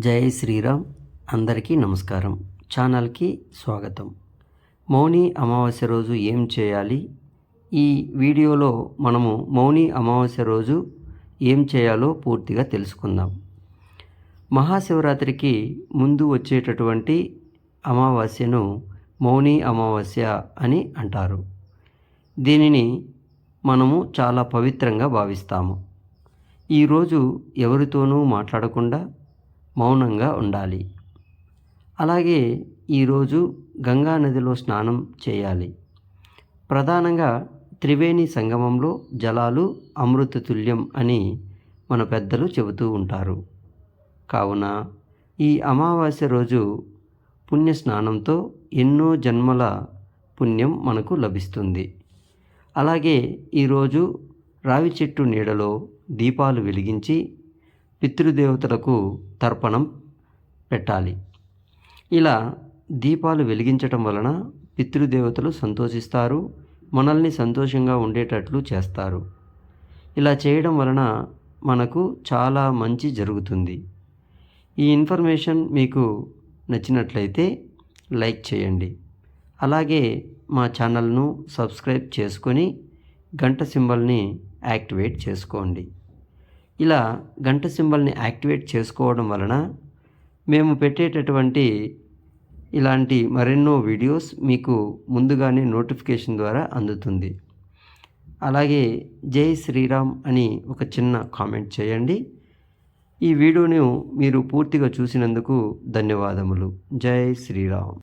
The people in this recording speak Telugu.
జై శ్రీరామ్. అందరికీ నమస్కారం. ఛానల్కి స్వాగతం. మౌని అమావాస్య రోజు ఏం చేయాలి? ఈ వీడియోలో మనము మౌని అమావాస్య రోజు ఏం చేయాలో పూర్తిగా తెలుసుకుందాం. మహాశివరాత్రికి ముందు వచ్చేటటువంటి అమావాస్యను మౌని అమావాస్య అని అంటారు. దీనిని మనము చాలా పవిత్రంగా భావిస్తాము. ఈరోజు ఎవరితోనూ మాట్లాడకుండా మౌనంగా ఉండాలి. అలాగే ఈరోజు గంగా నదిలో స్నానం చేయాలి. ప్రధానంగా త్రివేణి సంగమంలో జలాలు అమృతతుల్యం అని మన పెద్దలు చెబుతూ ఉంటారు. కావున ఈ అమావాస్య రోజు పుణ్య స్నానంతో ఎన్నో జన్మల పుణ్యం మనకు లభిస్తుంది. అలాగే ఈరోజు రావి చెట్టు నీడలో దీపాలు వెలిగించి పితృదేవతలకు తర్పణం పెట్టాలి. ఇలా దీపాలు వెలిగించటం వలన పితృదేవతలు సంతోషిస్తారు, మనల్ని సంతోషంగా ఉండేటట్లు చేస్తారు. ఇలా చేయడం వలన మనకు చాలా మంచి జరుగుతుంది. ఈ ఇన్ఫర్మేషన్ మీకు నచ్చినట్లయితే లైక్ చేయండి. అలాగే మా ఛానల్ను సబ్స్క్రైబ్ చేసుకొని గంట సింబల్ని యాక్టివేట్ చేసుకోండి. ఇలా గంట సింబల్ని యాక్టివేట్ చేసుకోవడం వలన మేము పెట్టేటటువంటి ఇలాంటి మరెన్నో వీడియోస్ మీకు ముందుగానే నోటిఫికేషన్ ద్వారా అందుతుంది. అలాగే జై శ్రీరామ్ అని ఒక చిన్న కామెంట్ చేయండి. ఈ వీడియోను మీరు పూర్తిగా చూసినందుకు ధన్యవాదములు. జై శ్రీరామ్.